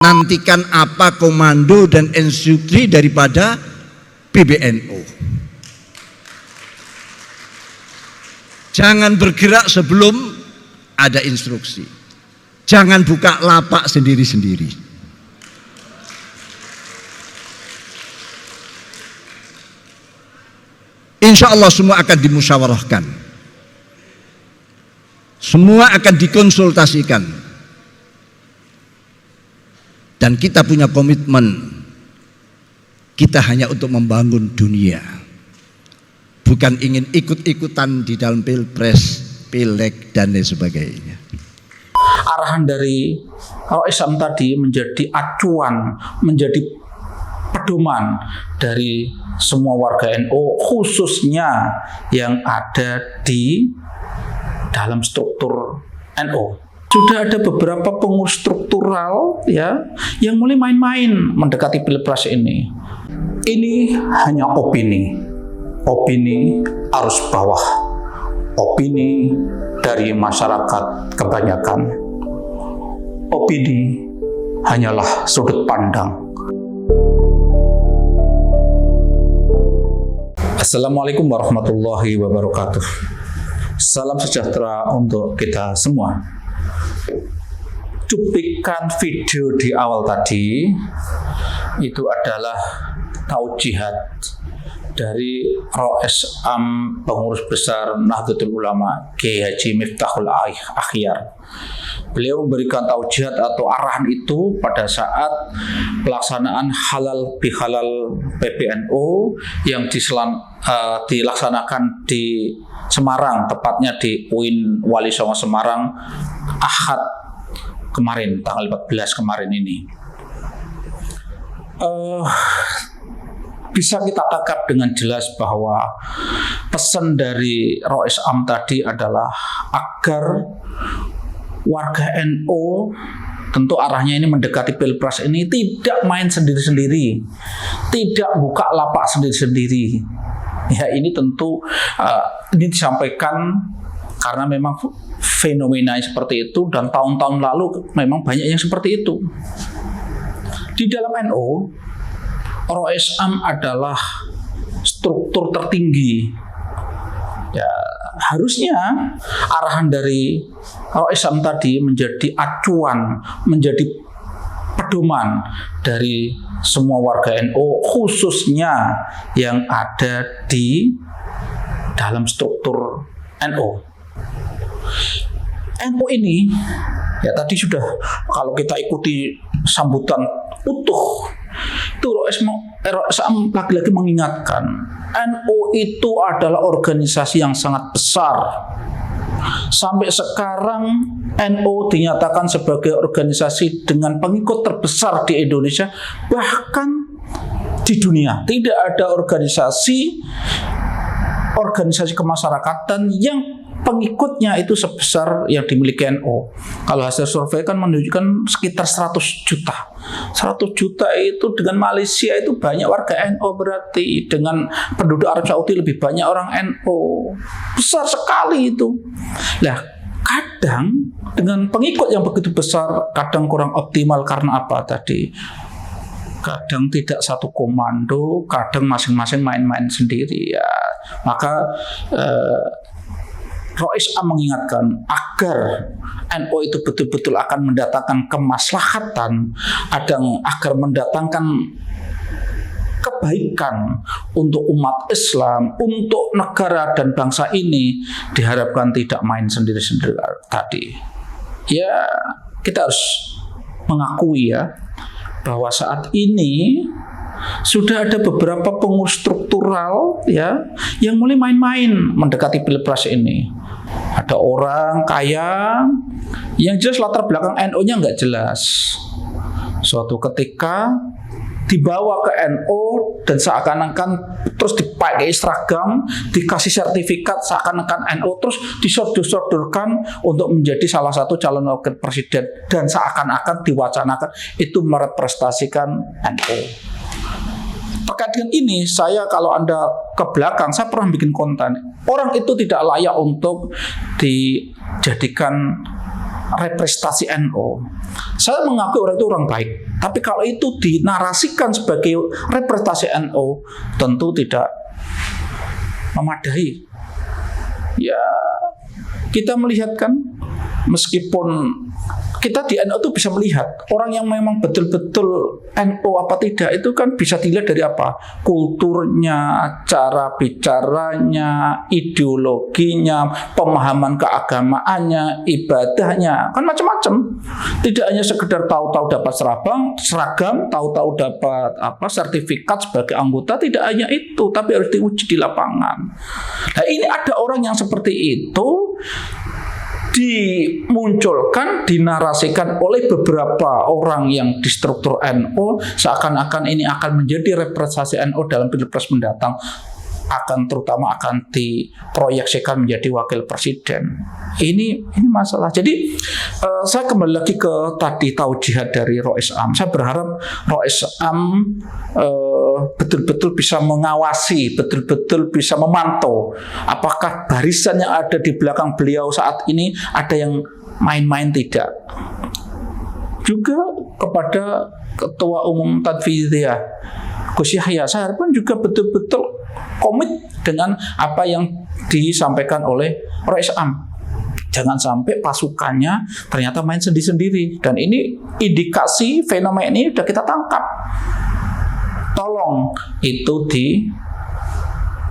nantikan apa komando dan instruksi daripada PBNU. Jangan bergerak sebelum ada instruksi. Jangan buka lapak sendiri-sendiri. Insya Allah semua akan dimusyawarahkan. Semua akan dikonsultasikan. Dan kita punya komitmen. Kita hanya untuk membangun dunia. Bukan ingin ikut-ikutan di dalam pilpres, pileg, dan lain sebagainya. Arahan dari Rais Am tadi menjadi acuan, menjadi pedoman dari semua warga NU, khususnya yang ada di dalam struktur NU. Sudah ada beberapa pengurus struktural ya yang mulai main-main mendekati pilpres ini. Ini hanya opini arus bawah, opini dari masyarakat kebanyakan. Opini hanyalah sudut pandang. Assalamualaikum warahmatullahi wabarakatuh. Salam sejahtera untuk kita semua. Cuplikan video di awal tadi itu adalah taujihat dari Rais Am Pengurus Besar Nahdlatul Ulama Kiai Haji Miftahul Akhyar. Beliau memberikan taujihat atau arahan itu pada saat pelaksanaan halal bihalal PBNU yang dilaksanakan di Semarang, tepatnya di UIN Wali Songo Semarang Ahad kemarin, tanggal 14 kemarin ini. Bisa kita tangkap dengan jelas bahwa pesan dari Rais Am tadi adalah agar warga NU, tentu arahnya ini mendekati pilpres ini, tidak main sendiri-sendiri, tidak buka lapak sendiri-sendiri. Ya, ini tentu ini disampaikan karena memang fenomena seperti itu dan tahun-tahun lalu memang banyak yang seperti itu. Di dalam NU, Rais Am adalah struktur tertinggi. Ya, harusnya arahan dari Rais Am tadi menjadi acuan, menjadi pedoman dari semua warga NU, khususnya yang ada di dalam struktur NU. NU ini, ya tadi sudah, kalau kita ikuti sambutan utuh, itu Rais Am lagi-lagi mengingatkan, NU itu adalah organisasi yang sangat besar. Sampai sekarang NU dinyatakan sebagai organisasi dengan pengikut terbesar di Indonesia, bahkan di dunia. Tidak ada organisasi kemasyarakatan yang pengikutnya itu sebesar yang dimiliki NU. Kalau hasil survei kan menunjukkan sekitar 100 juta. 100 juta itu dengan Malaysia itu banyak warga NU, berarti dengan penduduk Arab Saudi lebih banyak orang NU. Besar sekali itu. Nah, kadang dengan pengikut yang begitu besar kadang kurang optimal karena apa tadi? Kadang tidak satu komando, kadang masing-masing main-main sendiri ya. Maka Rais Am mengingatkan agar NU itu betul-betul akan mendatangkan kemaslahatan, agar mendatangkan kebaikan untuk umat Islam, untuk negara dan bangsa ini, diharapkan tidak main sendiri-sendiri tadi. Ya, kita harus mengakui ya bahwa saat ini sudah ada beberapa pengurus struktural ya yang mulai main-main mendekati pilpres ini. Ada orang kaya yang jelas latar belakang NU-nya nggak jelas. Suatu ketika dibawa ke NU dan seakan-akan terus dipakai seragam, dikasih sertifikat seakan-akan NU, terus disodorkan untuk menjadi salah satu calon wakil presiden dan seakan-akan diwacanakan itu merepresentasikan NU. Terkait dengan ini, saya kalau Anda ke belakang, saya pernah bikin konten. Orang itu tidak layak untuk dijadikan representasi NU. Saya mengakui orang itu orang baik, tapi kalau itu dinarasikan sebagai representasi NU, tentu tidak memadai. Ya, kita melihat kan, meskipun kita di NU itu bisa melihat orang yang memang betul-betul NU apa tidak itu kan bisa dilihat dari apa? Kulturnya, cara bicaranya, ideologinya, pemahaman keagamaannya, ibadahnya, kan macam-macam. Tidak hanya sekedar tahu-tahu dapat seragam, tahu-tahu dapat sertifikat sebagai anggota, tidak hanya itu, tapi harus diuji di lapangan. Nah, ini ada orang yang seperti itu dimunculkan, dinarasikan oleh beberapa orang yang di struktur NU, seakan-akan ini akan menjadi representasi NU dalam Pilpres mendatang, terutama akan diproyeksikan menjadi wakil presiden. Ini masalah. Jadi saya kembali lagi ke tadi taujihat dari Rois Am. Saya berharap Rois Am betul-betul bisa mengawasi, betul-betul bisa memantau apakah barisan yang ada di belakang beliau saat ini ada yang main-main tidak. Juga kepada Ketua Umum Tanfidiyah Gus Yahya, saya harapkan juga betul-betul komit dengan apa yang disampaikan oleh Rois Am. Jangan sampai pasukannya ternyata main sendiri-sendiri. Dan ini indikasi fenomena ini sudah kita tangkap. Tolong itu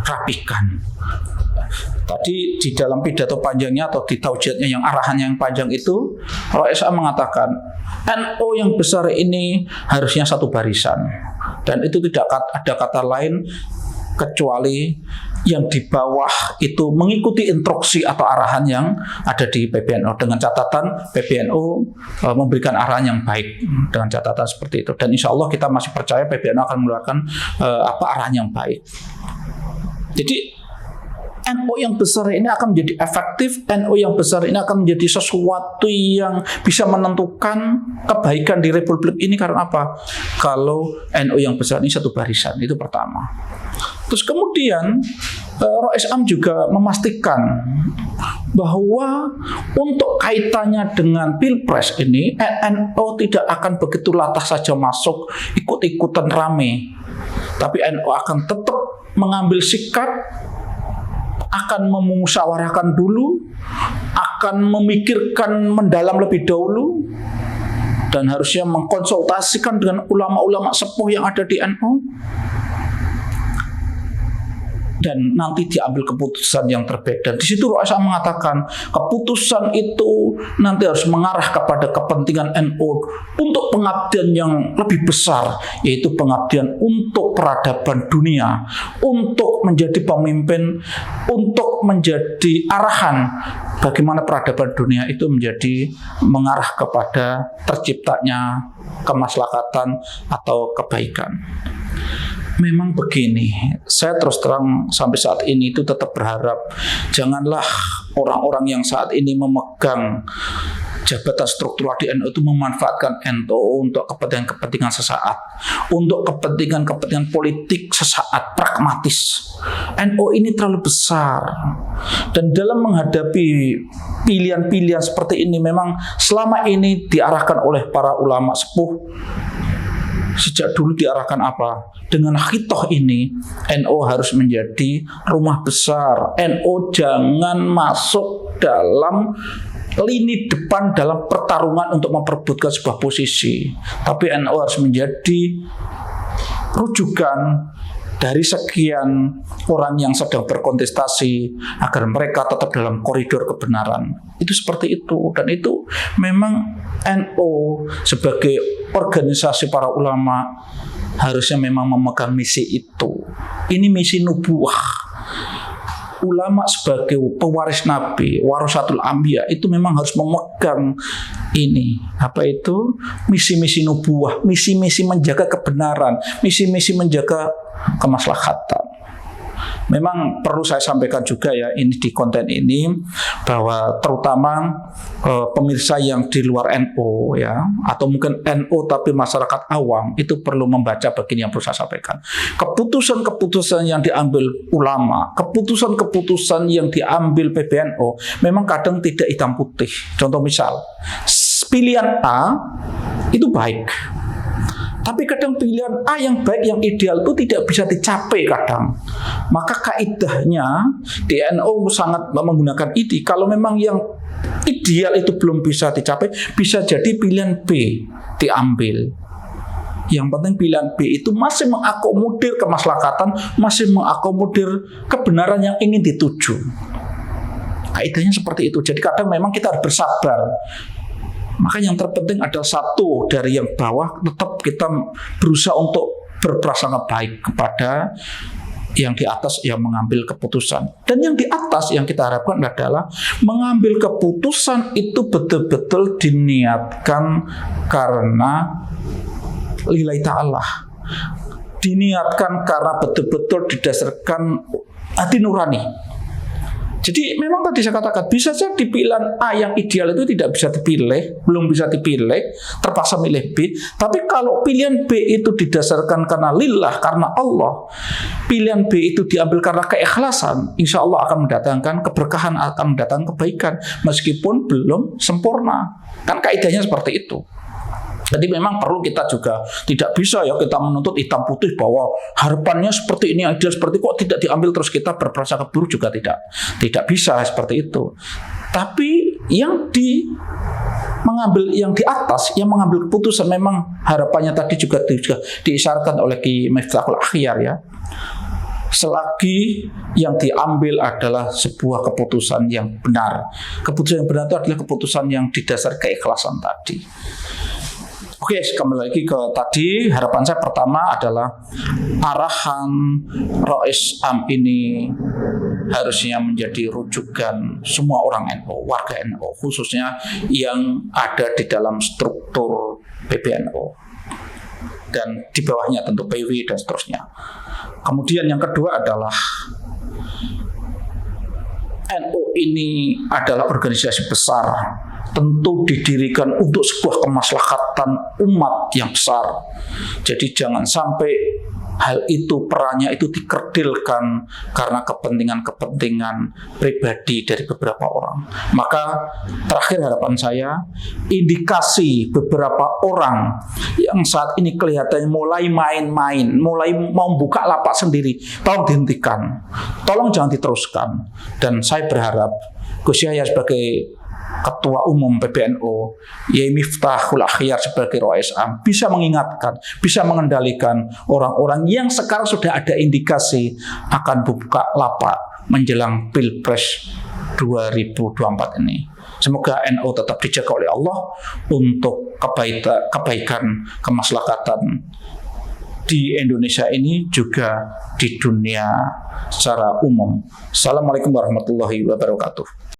dirapikan. Tadi di dalam pidato panjangnya atau di taujihatnya yang arahannya yang panjang itu, Rois Am mengatakan NU yang besar ini harusnya satu barisan. Dan itu tidak ada kata lain kecuali yang di bawah itu mengikuti instruksi atau arahan yang ada di PBNU, dengan catatan PBNU memberikan arahan yang baik, dengan catatan seperti itu. Dan insya Allah kita masih percaya PBNU akan mengeluarkan arahan yang baik. Jadi NU yang besar ini akan menjadi efektif, NU yang besar ini akan menjadi sesuatu yang bisa menentukan kebaikan di Republik ini. Karena apa? Kalau NU yang besar ini satu barisan, itu pertama. Terus kemudian Rois Am juga memastikan bahwa untuk kaitannya dengan Pilpres ini, NU tidak akan begitu latah saja masuk ikut-ikutan rame, tapi NU akan tetap mengambil sikap, akan memusyawarahkan dulu, akan memikirkan mendalam lebih dahulu, dan harusnya mengkonsultasikan dengan ulama-ulama sepuh yang ada di NU. Dan nanti diambil keputusan yang terbaik. Dan di situ Rois Am mengatakan keputusan itu nanti harus mengarah kepada kepentingan NU untuk pengabdian yang lebih besar, yaitu pengabdian untuk peradaban dunia, untuk menjadi pemimpin, untuk menjadi arahan bagaimana peradaban dunia itu menjadi mengarah kepada terciptanya kemaslahatan atau kebaikan. Memang begini, saya terus terang sampai saat ini itu tetap berharap janganlah orang-orang yang saat ini memegang jabatan struktural di NU itu memanfaatkan NU untuk kepentingan-kepentingan sesaat, untuk kepentingan-kepentingan politik sesaat, pragmatis. NU ini terlalu besar, dan dalam menghadapi pilihan-pilihan seperti ini memang selama ini diarahkan oleh para ulama sepuh. Sejak dulu diarahkan apa? Dengan khitoh ini, NU harus menjadi rumah besar. NU jangan masuk dalam lini depan dalam pertarungan untuk memperebutkan sebuah posisi. Tapi NU harus menjadi rujukan dari sekian orang yang sedang berkontestasi agar mereka tetap dalam koridor kebenaran. Itu seperti itu. Dan itu memang NU sebagai organisasi para ulama harusnya memang memegang misi itu. Ini misi nubuwah. Ulama sebagai pewaris Nabi, warasatul anbiya, itu memang harus memegang ini. Apa itu? Misi-misi nubuwah, misi-misi menjaga kebenaran, misi-misi menjaga kemaslahatan. Memang perlu saya sampaikan juga ya ini di konten ini bahwa terutama pemirsa yang di luar NU ya atau mungkin NU tapi masyarakat awam itu perlu membaca begini yang perlu saya sampaikan. Keputusan-keputusan yang diambil ulama, keputusan-keputusan yang diambil PBNU memang kadang tidak hitam putih. Contoh misal, pilihan A itu baik. Tapi kadang pilihan A yang baik, yang ideal itu tidak bisa dicapai kadang. Maka kaidahnya di NU sangat menggunakan ini. Kalau memang yang ideal itu belum bisa dicapai, bisa jadi pilihan B diambil. Yang penting pilihan B itu masih mengakomodir kemaslahatan, masih mengakomodir kebenaran yang ingin dituju. Kaidahnya seperti itu. Jadi kadang memang kita harus bersabar. Maka yang terpenting adalah satu, dari yang bawah tetap kita berusaha untuk berprasangka baik kepada yang di atas yang mengambil keputusan. Dan yang di atas yang kita harapkan adalah mengambil keputusan itu betul-betul diniatkan karena lillahi ta'ala. Diniatkan karena betul-betul didasarkan hati nurani. Jadi memang tadi saya katakan bisa saja pilihan A yang ideal itu tidak bisa dipilih, belum bisa dipilih, terpaksa milih B. Tapi kalau pilihan B itu didasarkan karena lillah, karena Allah, pilihan B itu diambil karena keikhlasan, insya Allah akan mendatangkan keberkahan, akan mendatangkan kebaikan, meskipun belum sempurna. Kan kaidahnya seperti itu. Jadi memang perlu kita juga tidak bisa ya kita menuntut hitam putih bahwa harapannya seperti ini, ideal seperti kok tidak diambil terus kita berprasangka buruk juga tidak bisa seperti itu. Tapi yang mengambil yang di atas yang mengambil keputusan memang harapannya tadi juga diisyaratkan oleh Ki Miftahul Akhyar ya. Selagi yang diambil adalah sebuah keputusan yang benar. Keputusan yang benar itu adalah keputusan yang didasar keikhlasan tadi. Oke, kembali lagi ke tadi, harapan saya pertama adalah arahan Rois Am ini harusnya menjadi rujukan semua orang NU, warga NU, khususnya yang ada di dalam struktur PBNU dan di bawahnya tentu PW dan seterusnya. Kemudian yang kedua adalah NU ini adalah organisasi besar, tentu didirikan untuk sebuah kemaslahatan umat yang besar. Jadi jangan sampai hal itu perannya itu dikerdilkan karena kepentingan-kepentingan pribadi dari beberapa orang. Maka terakhir harapan saya, indikasi beberapa orang yang saat ini kelihatannya mulai main-main, mulai mau buka lapak sendiri, tolong dihentikan, tolong jangan diteruskan. Dan saya berharap Gus Yahya sebagai Ketua Umum PBNU, Yai Miftahul Akhyar sebagai Rois Am bisa mengingatkan, bisa mengendalikan orang-orang yang sekarang sudah ada indikasi akan buka lapak menjelang Pilpres 2024 ini. Semoga NU tetap dijaga oleh Allah untuk kebaikan, kemaslahatan di Indonesia ini juga di dunia secara umum. Assalamualaikum warahmatullahi wabarakatuh.